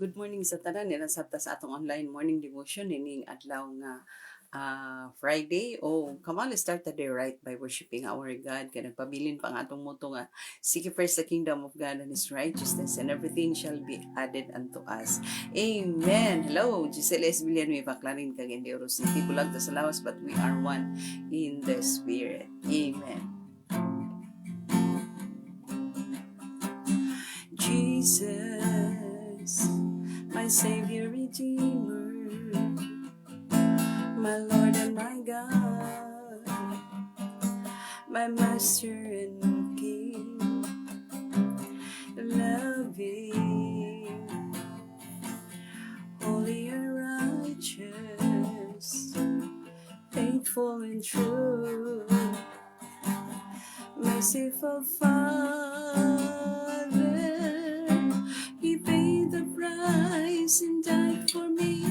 Good morning sa tanan nila sa atong online morning devotion ining adlaw nga Friday. Come on, let's start the day right by worshiping our God. Kaya nagpabilin pa nga atong moto nga seek ye first the kingdom of God and His righteousness, and everything shall be added unto us. Amen. Hello, Giselle S. Villanueva, Clarin, Cagayan City. Bulag ta sa lawas, but we are one in the Spirit. Amen. Jesus, my Savior, Redeemer, my Lord and my God, my Master and King, loving, holy and righteous, faithful and true, merciful Father, He paid the price and died for me,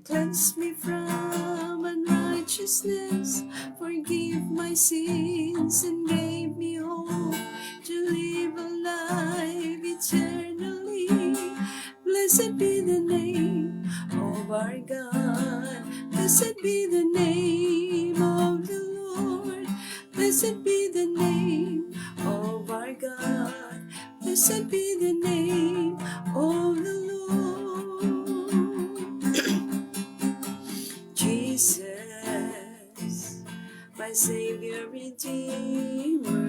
cleanse me from unrighteousness, forgive my sins, and gave me hope to live a life eternally. Blessed be the name of our God. Blessed be the name of the Lord. Blessed be the name of our God. Blessed be the name of the Lord. Jesus, my Savior, Redeemer,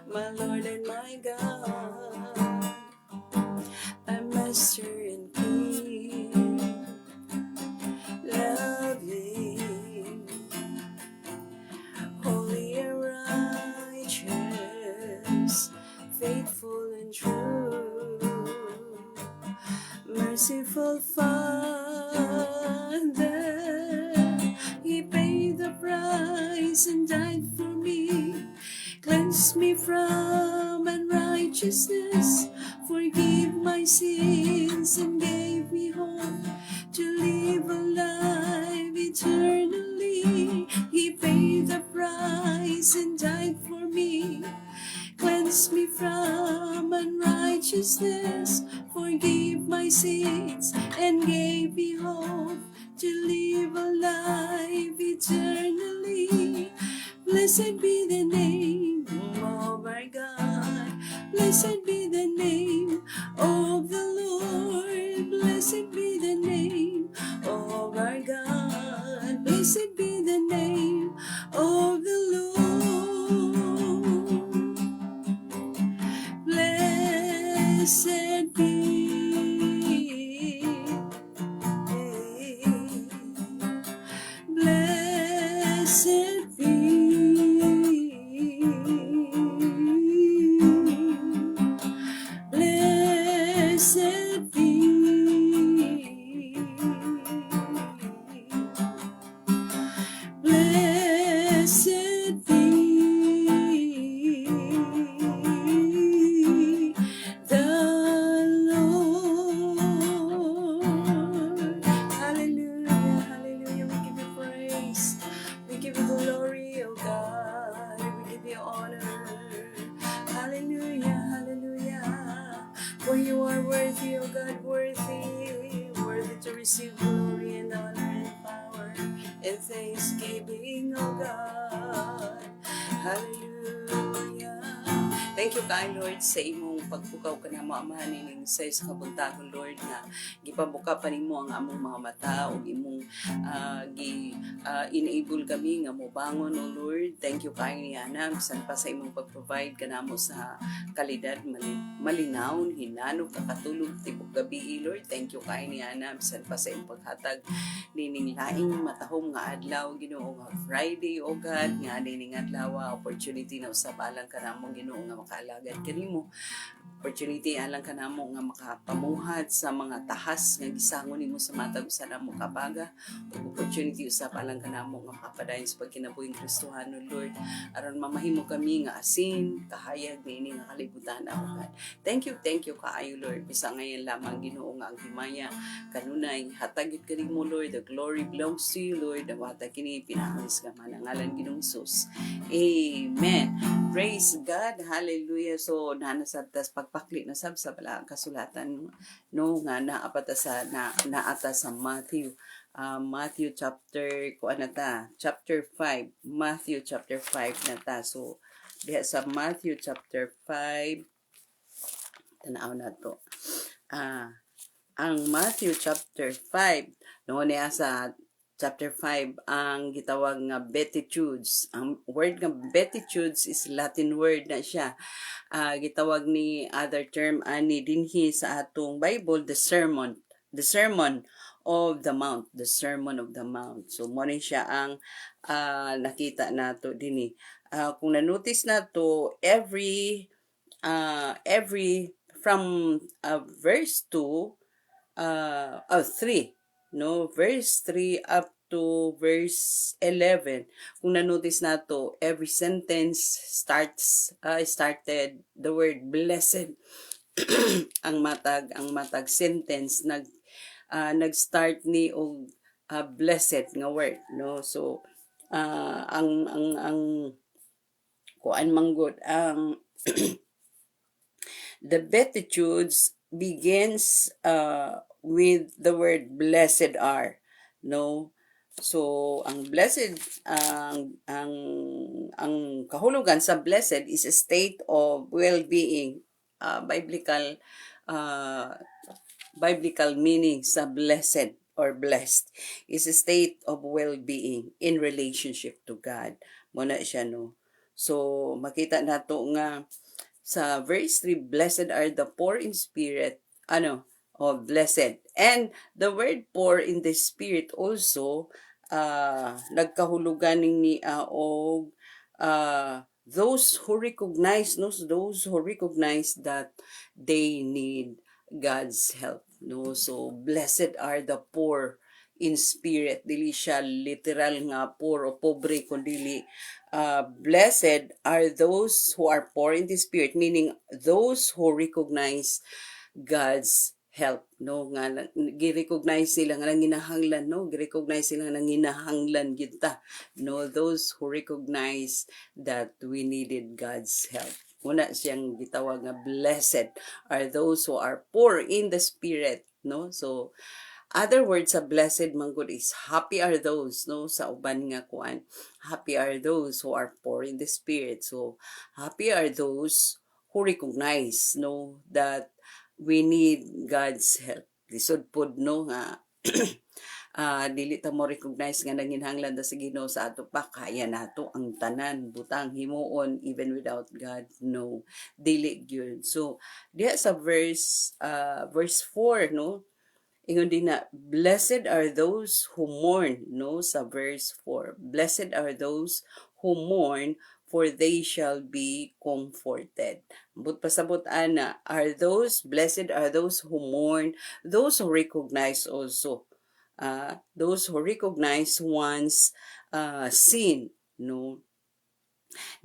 my Lord and my God, my Master and King, loving, holy and righteous, faithful and true, merciful Father, He paid the price and died for me, cleanse me from unrighteousness, forgive my sins, and gave me hope to live a life eternally. He paid the price and died for me, cleanse me from unrighteousness, forgive my sins, and gave me hope to live a life eternally. Blessed be the name of our God. Blessed be the name of the Lord. Blessed be the name of our God. Blessed be the name of the Lord. Blessed be. Blessed be. Blessed be. Blessed be the Lord. Hallelujah, hallelujah. We give you praise. We give you glory, oh God. We give you honor. Hallelujah, hallelujah. For you are worthy, oh God, worthy to receive glory and honor and power and thanksgiving, oh God. Hallelujah. Thank you kay Lord sa imong pagpukaw ka na mo amahan ning sa kabuntagon, Lord, nga gipabuka pa nimo ang among mga mata ug imong enable kami nga mobangon, oh Lord. Thank you kay niana bisan pa sa imong pag-provide kanamo sa kalidad malinaw hinanong kakatulog tibok gabi, Lord. Thank you kay niana bisan pa sa imong paghatag nining laing matahom nga adlaw, Ginoo, nga Friday, oh God, nga nining adlaw opportunity na usab alang kanamo, Ginoo, nga makaalagad kanimo, opportunity alang kanamo nga makapamuhat sa mga tahas nga gisangon nimo sa matag usa namo kabaga, ug opportunity usab alang kanamo nga makapadayon sa pagkinabuhing Kristohano, Lord, aron mamahimo kami nga asin kahayag niini nga kalibutan, oh God. Thank you kaayo, Lord, bisa ngayon lamang, Ginoo, nga ang himaya kanunay hatag kanimo, Lord. The glory belongs to you, Lord. Dawata kini pinahangis ka man ang ngalan Ginoong Hesus. Amen. Praise God, hallelujah. So nanasab tas pagpakli na sab sa bala kasulatan no nga naapata sa naata sa Matthew. Matthew chapter kuan na ta, chapter 5. Matthew chapter 5 na ta. So diha sa Matthew chapter 5 tanaw na to. Ang Matthew chapter 5 no niya sa chapter 5 ang gitawag nga beatitudes. Ang word nga beatitudes is Latin word na siya. Gitawag ni other term ani dinhi sa atong Bible the sermon of the mount, the sermon of the mount. So mo ni siya ang nakita nato dinhi. Kung na-notice nato every from verse 2 3, no, verse 3 up to verse 11. Kung na-notice nato, every sentence started the word blessed. ang matag sentence nag-start ni og blessed nga word, no. So ang kuan manggod ang the beatitudes begins with the word blessed are, no. So ang blessed ang kahulugan sa blessed is a state of well-being. Biblical meaning sa blessed or blessed is a state of well-being in relationship to God. Muna siya, no. So makita nato nga sa verse 3, blessed are the poor in spirit, blessed. And the word poor in the spirit also, nagkahulugan ni og those who recognize that they need God's help, no. So blessed are the poor in spirit, dili siya literal nga poor o pobre, kundi blessed are those who are poor in the spirit, meaning those who recognize God's help, no, nga gi-recognize sila nga nanginahanglan, no, gi-recognize sila nga nanginahanglan kita, no, those who recognize that we needed God's help. Una siyang gitawag nga blessed are those who are poor in the spirit, no. So other words sa blessed manggod is happy are those, no, sa uban nga kuan, happy are those who are poor in the spirit. So happy are those who recognize, no, that we need God's help. Lisod pod, no, nga dili ta mo recognize nga nanginhanglan ta sa Ginoo sa ato pa, kaya nato ang tanan butang himuon even without God, no, dili gyud. So diha sa verse 4, no, ingon din na blessed are those who mourn, no, sa verse 4, blessed are those who mourn, for they shall be comforted. But pasabot ana, blessed are those who mourn, those who recognize also, those who recognize one's sin, no,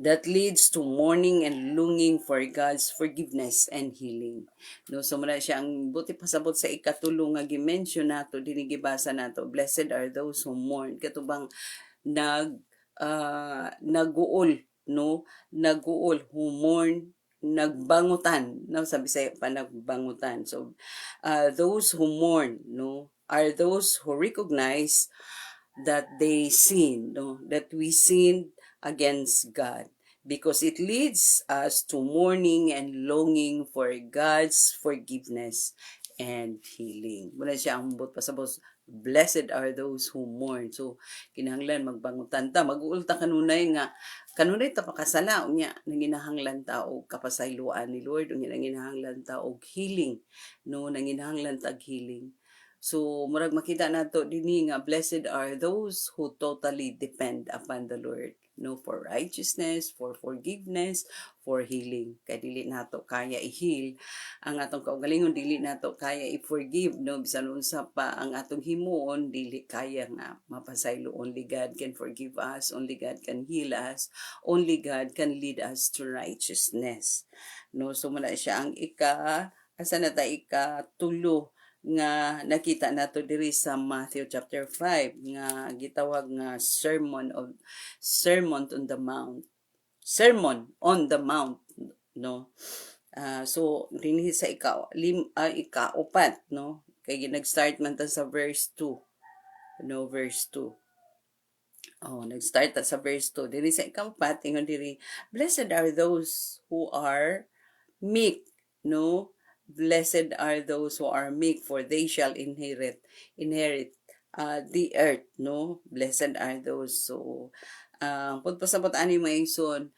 that leads to mourning and longing for God's forgiveness and healing. No, so muna siya ang buti pasabot sa ikatulong nga gi-mention nato, dinigibasa nato, blessed are those who mourn, katubang naguol, no, naguol, who mourn, nagbangutan, no, sabi sa pa nagbangutan. So those who mourn, no, are those who recognize that they sin, no, that we sinned against God, because it leads us to mourning and longing for God's forgiveness and healing. Muna siya ang bot pasabos, blessed are those who mourn. So kinahanglan magbangutan ta, mag-uulta kanunay ta pakasala unya, nanginahanglan ta og kapasayloan ni Lord, unya nanginahanglan ta og healing, no, nanginahanglan ta og healing. So murag makita nato dinhi nga blessed are those who totally depend upon the Lord, no, for righteousness, for forgiveness, for healing. Kay dili nato kaya i-heal ang atong kaugalingon, dili nato kaya i-forgive, no, bisan unsa pa ang atong himuon, dili kaya nga mapasaylo. Only God can forgive us, only God can heal us, only God can lead us to righteousness, no. So muna siya ang ikatulo nga nakita nato diri sa Matthew chapter 5 nga gitawag nga sermon on the mount. Sermon on the Mount, no? So dinhi sa ikaupat, no? Kay nag-start man ta sa verse 2, no, verse 2. Oh, nag-start ta sa verse 2. Diri sa ikaupat, ingon diri, blessed are those who are meek, no? Blessed are those who are meek, for they shall inherit the earth, no? Blessed are those. So, pagpasabot ani maingson,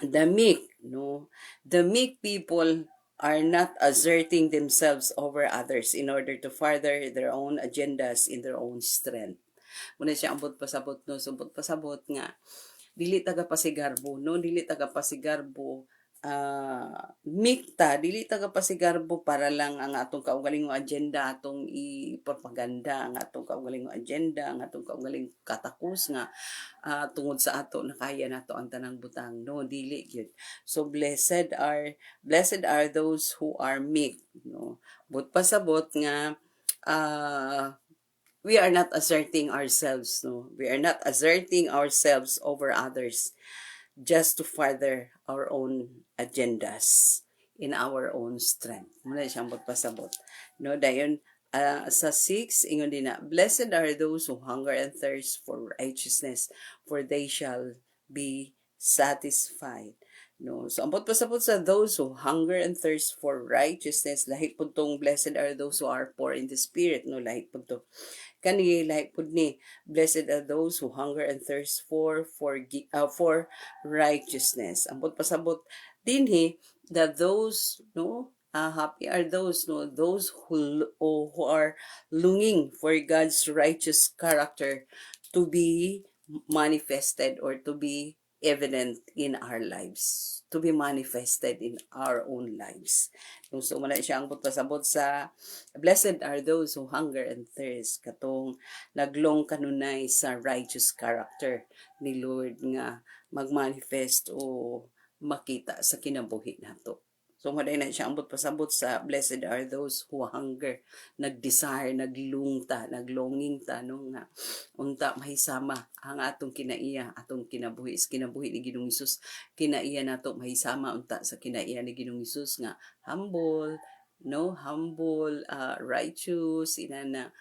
the meek, no? The meek people are not asserting themselves over others in order to further their own agendas in their own strength. Muna siya ambot pasabot, no? Sumbot pasabot nga dili taga pasigarbo, no, dili taga pasigarbo, mikta dili taga pasigarbo para lang ang atong kaugalingong agenda atong ipropaganda, ang atong kaugalingong agenda, ang atong kaugaling katakus nga tungod sa ato nakaya nato ang tanang butang, no, dili gyud. So blessed are those who are meek, no, but pasabot nga we are not asserting ourselves, no, we are not asserting ourselves over others just to further our own agendas in our own strength. Muna siyang magpasabot. No, dayon sa 6, ingon din na, blessed are those who hunger and thirst for righteousness, for they shall be satisfied. No, so ambot pasabot sa those who hunger and thirst for righteousness, lahit pud tong blessed are those who are poor in the spirit, no, lahit pud to. Kani lahit pud ni, blessed are those who hunger and thirst for righteousness. Ambot pasabot dinhi that those, no, happy are those, no, those who are longing for God's righteous character to be manifested or to be evident in our lives, to be manifested in our own lives. So muna siya ang pasabot sa blessed are those who hunger and thirst, katong naglong kanunay sa righteous character ni Lord nga magmanifest o makita sa kinabuhi nato. So maday na siya ambot pasabot sa blessed are those who hunger, nagdesire, naglungta, naglonging ta no nga unta mahisama ang atong kinaiya, atong kinabuhi ni Ginoong Hesus, kinaiya nato mahisama unta sa kinaiya ni Ginoong Hesus nga humble, no, humble, righteous, inana,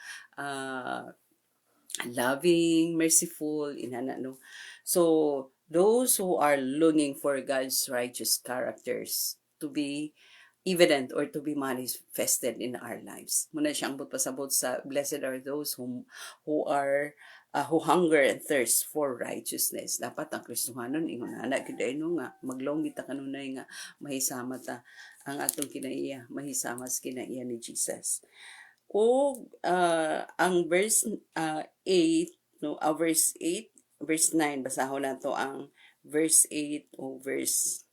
loving, merciful, inana, no. So those who are longing for God's righteous characters to be evident or to be manifested in our lives. Muna siyang pasabot sa blessed are those who hunger and thirst for righteousness. Dapat ang Kristohanon ingon ana kiday no nga maglong kita kanunay nga mahisama ta ang atong kinaiya, mahisama sa kinaiya ni Jesus. O ang verse 8, no, verse 8, verse 9 basahon nato ang verse 8 o verse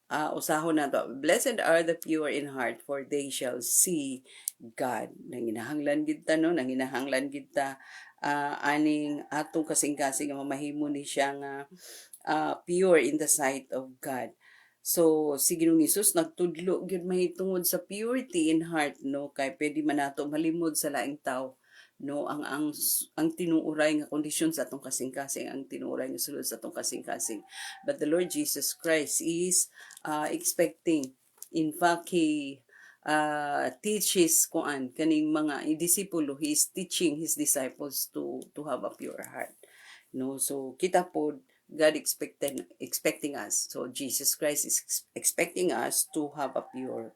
usahon na to. Blessed are the pure in heart, for they shall see God. Nanginahanglan gid ta, no, nanginahanglan gid ta aning atong kasing-kasing nga mamahimo ni siya nga pure in the sight of God. So si Ginoong Hesus nagtudlo gyud mahitungod sa purity in heart, no, kay pwede man nato malimod sa laing tao, no, ang tinuuray nga kondisyon sa atong kasing-kasing, ang tinuuray nga sulod sa atong kasing-kasing. But the Lord Jesus Christ is expecting, in fact he teaches kaning mga disipulo, he is teaching his disciples to have a pure heart, no. So kita po God expecting us, so Jesus Christ is expecting us to have a pure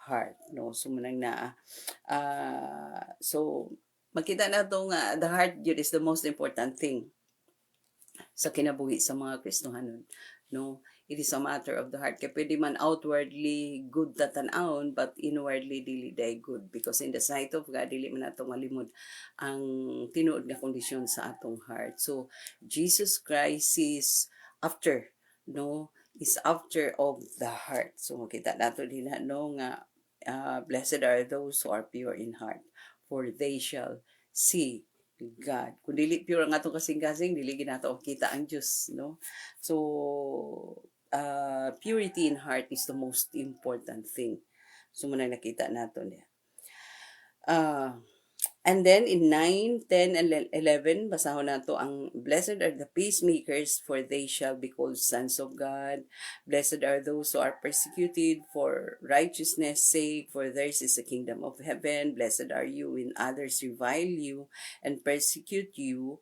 heart, no. So manang na so makita na to nga the heart yun is the most important thing sa kinabuhi sa mga Kristohanon, no. It is a matter of the heart. Kaya pwede man outwardly good tatanawon, but inwardly dili day good. Because in the sight of God, dili man atong malimod ang tinuod nga kondisyon sa atong heart. So, Jesus Christ is after, no, is after of the heart. So, makita nato din no, nga blessed are those who are pure in heart, for they shall see God. Kung dili pure ang atong kasing-kasing, dili ginato kita ang Diyos, no. So purity in heart is the most important thing. So muna nakita nato niya. And then in 9, 10, and 11, basahon na to ang blessed are the peacemakers, for they shall be called sons of God. Blessed are those who are persecuted for righteousness' sake, for theirs is the kingdom of heaven. Blessed are you when others revile you and persecute you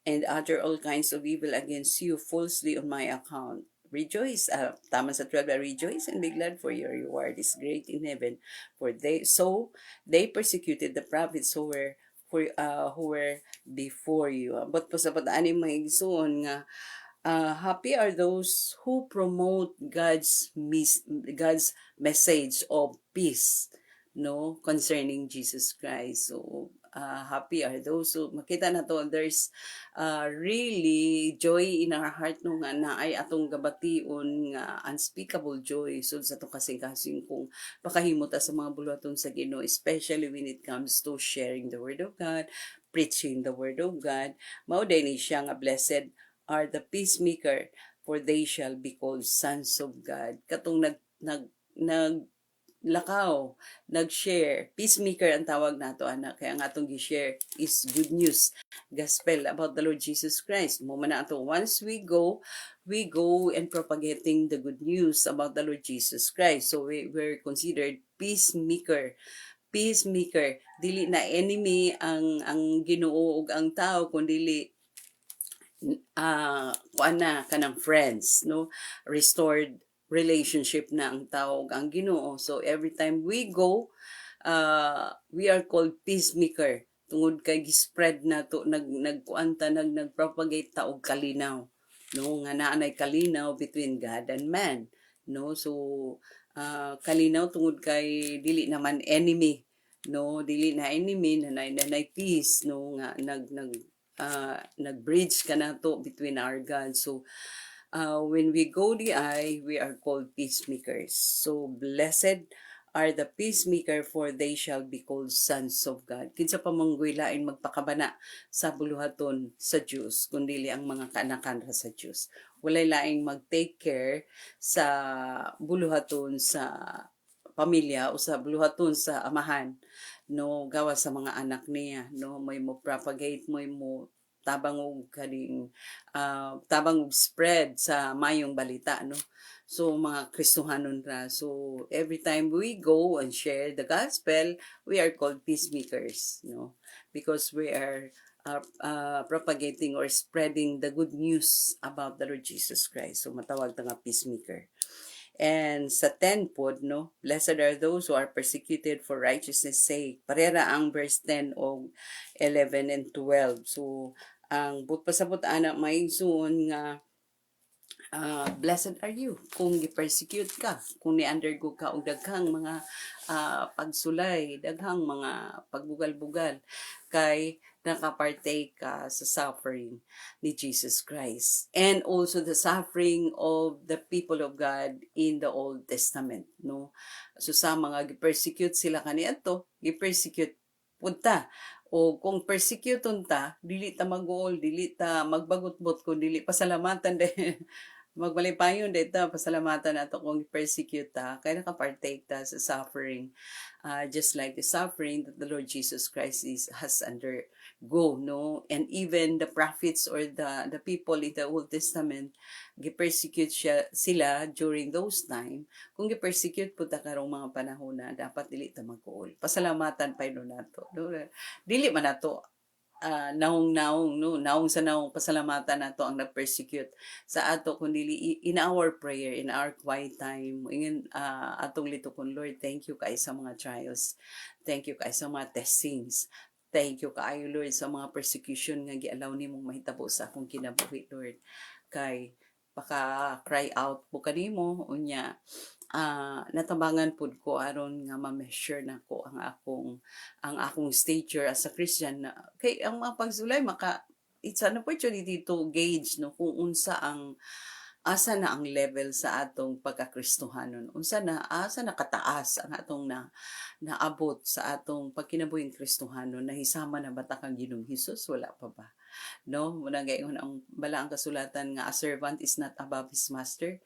and utter all kinds of evil against you falsely on my account. Rejoice, tama sa 12, rejoice and be glad, for your reward is great in heaven. For they persecuted the prophets who were before you. But po sa pag-ani mga igsoon nga, happy are those who promote God's message of peace, no, concerning Jesus Christ. So happy are those who makita na to, there's really joy in our heart no nga na ay atong gabation nga unspeakable joy so sa to kasing-kasing kung pakahimot sa mga buluhaton sa Ginoo, especially when it comes to sharing the word of God, preaching the word of God. Mao dinhi siya nga blessed are the peacemaker, for they shall be called sons of God. Katong lakaw, nag-share. Peacemaker ang tawag nato, anak. Kaya ang atong gi-share is good news, gospel about the Lord Jesus Christ. Mo man ato, once we go and propagating the good news about the Lord Jesus Christ. So we're considered peacemaker. Peacemaker, dili na enemy ang Ginoo ug ang tao, kundi kuan na kanang friends, no, restored relationship na ang tao ug ang Ginoo. So every time we go, we are called peacemaker tungod kay gispread na to, nagkuanta nagpropagate ta og kalinaw, no, nga naanay kalinaw between God and man, no. So kalinaw tungod kay dili naman enemy, no, dili na enemy, nanay peace, no, nga nag-bridge ka na to between our God. So, when we go the eye, we are called peacemakers. So, blessed are the peacemaker, for they shall be called sons of God. Kinsa pa manggoy lain magpakabana sa buluhaton sa Diyos, kundi ang mga kaanakan sa Diyos. Walay laing mag-take care sa buluhaton sa pamilya o sa buluhaton sa amahan, no, gawa sa mga anak niya, no, may mo propagate, may mo tabang og kaning tabang og spread sa mayong balita, no. So mga Kristohanon ra, so every time we go and share the gospel, we are called peacemakers, no, because we are propagating or spreading the good news about the Lord Jesus Christ. So matawag ta nga peacemaker. And sa 10 pod, no, blessed are those who are persecuted for righteousness' sake. Parera ang verse 10 o 11 and 12. So, ang pasabot anak may suon nga blessed are you kung gi-persecute ka, kung ni-undergo ka og daghang mga pagsulay, daghang mga pagbugal-bugal, kay nakapartake ka sa suffering ni Jesus Christ, and also the suffering of the people of God in the Old Testament, no. So sa mga gi-persecute sila kaniadto, gi-persecute punta, o kung persecuton ta, dili ta mag-goal, dili ta magbagot-bot, kung dili pasalamatan din magbalipayon dito, pasalamatan nato kung persecute ta, kaya nakapartake ta sa suffering, just like the suffering that the Lord Jesus Christ has undergo, no. And even the prophets or the people in the Old Testament, gi-persecute sila during those time. Kung gi-persecute po ta karong mga panahon na, dapat dili ta mag-goal, pasalamatan pa yun nato, no? Dili man nato naong no, naong sa naong pasalamatan nato ang nag-persecute sa ato, kundi in our prayer, in our quiet time, ingin atong litukon, Lord, thank you kay sa mga trials, thank you kay sa mga testings, thank you kaayo, Lord, sa mga persecution nga gialaw nimong mahitabo sa akong kinabuhi, Lord, kay paka cry out po kanimo unya natabangan pud ko aron nga ma-measure nako ang akong stature as a Christian, na kay ang mga pagsulay it's an opportunity to gauge, no, kung unsa ang asa na ang level sa atong pagkakristohanon, asa na kataas ang atong naabot sa atong pagkinabuhing Kristohanon, nahisama na bata kang Ginoong Hesus, wala pa ba, no. Muna gayon ang bala ang kasulatan nga a servant is not above his master.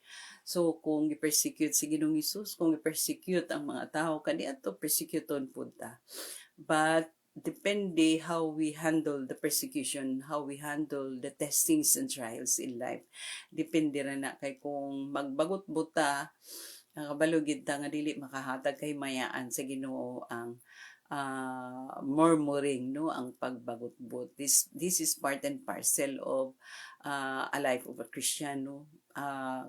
So kung gi-persecute si Ginoong Hesus, kung gi-persecute ang mga tao kaniadto, persecuton pud ta. But depende how we handle the persecution, how we handle the testings and trials in life. Depende ra na kay kung magbagot buta, nakabalugid ta nga dili makahatag kay mayaan sa Ginoo ang murmuring, no, ang pagbagotbot. This is part and parcel of a life of a Christian, no.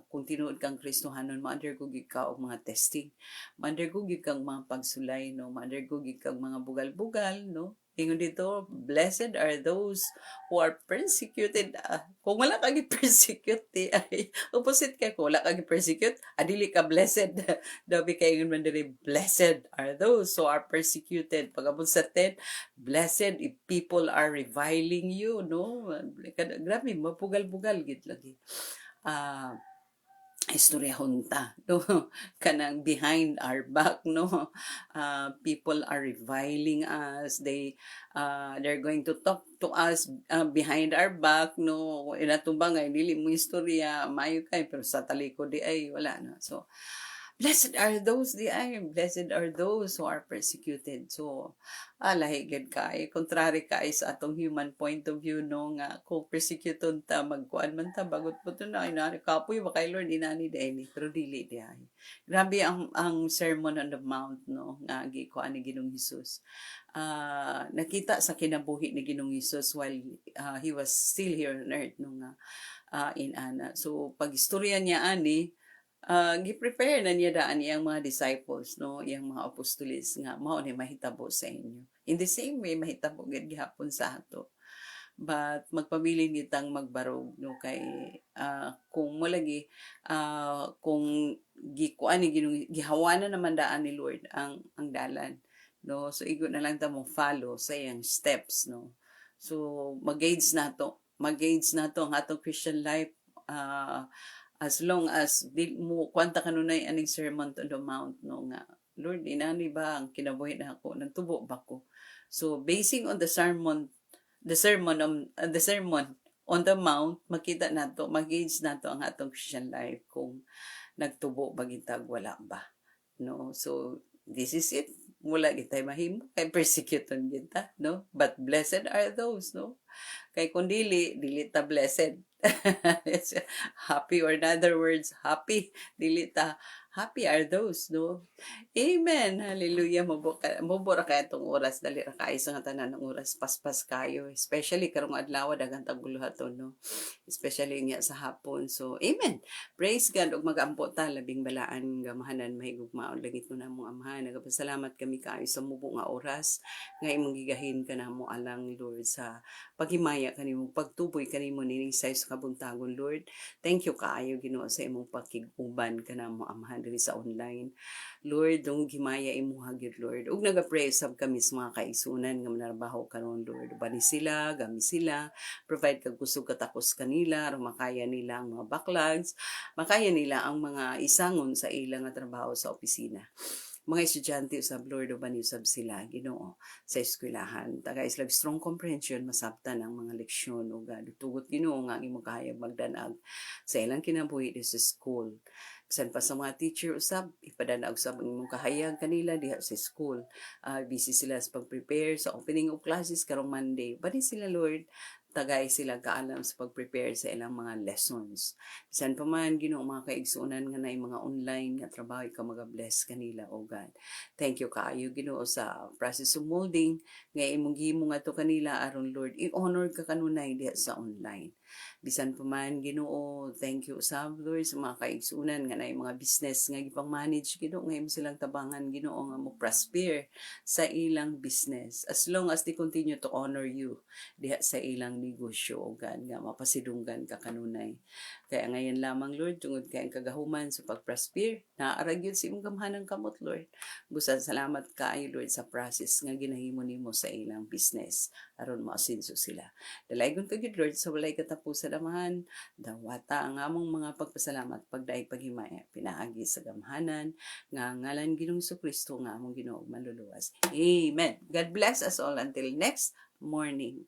Kung tinuod kang Kristohanon, ma-undergo gid ka og mga testing, ma-undergo gid kang mga pagsulay, no, ma-undergo gid kang mga bugal-bugal, no. Ingon dito, blessed are those who are persecuted. Kung wala ka persecute ay opposite kay kung wala ka persecute, adili ka blessed. Dabi kay ingon man diri, blessed are those who are persecuted. Pagabot sa 10, blessed if people are reviling you, no. Grabe, mapugal-bugal gid lagi. Istoryahon ta, no. Kanang behind our back, no. People are reviling us, they're going to talk to us behind our back, no. Inatubang ay dili mo istorya maayo kay pero sa talikod di ay wala na. So blessed are those blessed are those who are persecuted. So, lahi gid kay contrary kay sa atong human point of view, no, nga kung persecuted ta magkuan man ta bagot po na inani kapoy ba kay Lord inani di pero dili di ay. Grabe ang Sermon on the Mount, no, nga gikuan ni Ginoong Hesus. Nakita sa kinabuhi ni Ginoong Hesus while he was still here on earth, no, nga in ana. So pag istorya niya ani gi-prepare na niya daan iyang mga disciples, no, iyang mga apostoles nga mao ni mahitabo sa inyo. In the same way mahitabo gid gihapon sa ato. But magpabilin gitang magbarog, no, kay kung mo lagi kung gikuan ni gihawanan naman daan ni Lord ang dalan, no. So igo na lang ta mo follow sa iyang steps, no. So mag-gauge nato ang atong Christian life as long as di mo kwanta kanunay aning Sermon on the Mount, no, nga Lord inani ba ang kinabuhi na ako nagtubo ba ko. So basing on the sermon on the Mount, makita nato mag-gauge nato ang atong Christian life kung nagtubo ba gitag wala ba, no. So this is it, wala gitay mahimo kay persecuton kita, no, but blessed are those, no, kay kung dili ta blessed. Happy, or in other words, happy, dili ta happy are those, no. Amen, hallelujah. Mubura kaya itong oras, dali ra kayo sa nga tanan ng oras, paspas kayo, especially karong adlaw daghang taguluhaton, no, especially niya sa hapon. So amen, praise God. Og magampo ta labing balaan gamahanan mahigugmaon langit mo na mong amahan. Nagapasalamat kami kayo sa mubo nga oras nga imong gigahin ka na mo alang, Lord, sa paghimaya kanimo, pagtuboy kanimo nining sa kabuntagon, Lord. Thank you kaayo Ginoo sa imong pakiguban kana mo amahan diri sa online, Lord. Dong gimaya imuha gyud, Lord. Ug naga-pray sab kami sa mga kaigsunan nga manarbaho karon, Lord. Bani sila, gami sila, provide kag kusog katakos kanila aron makaya nila ang mga backlogs, makaya nila ang mga isangon sa ilang nga trabaho sa opisina. Mga estudyante usab, Lord, uban usab sila Ginoo sa eskwelahan, taga islag strong comprehension masabtan ang mga leksyon ug tugot Ginoo nga imong kahayag magdanag sa ilang kinabuhi sa school. Bisan pa sa mga teacher usab, ipadana usab ang imong kahayag kanila diha sa school. Busy sila sa pag-prepare sa opening of classes karong Monday. Bani sila, Lord, tagay sila kaalam sa pag-prepare sa ilang mga lessons. Bisan pa man Ginoo mga kaigsunan nga nay mga online nga trabaho, ikaw maga-bless kanila, oh God. Thank you kaayo Ginoo sa process of molding nga imong gihimo ngadto kanila aron, Lord, i-honor ka kanunay diha sa online. Bisan pa man Ginoo, thank you usab, Lord, sa mga kaigsunan nga nay mga business nga gipang-manage Ginoo nga imo silang tabangan Ginoo nga mo prosper sa ilang business as long as they continue to honor you diha sa ilang negosyo, o God, nga mapasidunggan ka kanunay. Kaya ngayon lamang, Lord, tungod kay ang kagahuman sa pag-prosper, naaarag yun sa imong gamhanang kamot, Lord. Busan salamat kaayo, Lord, sa process nga ginahimo nimo sa ilang business aron maasinso sila. Dalaygon ka gid, Lord, sa walay katapusan amahan, dawata ang among mga pagpasalamat pagdaig paghimaya pinaagi sa gamhanan nga ngalan Ginoong Kristo nga among Ginoo manluluwas. Amen. God bless us all until next morning.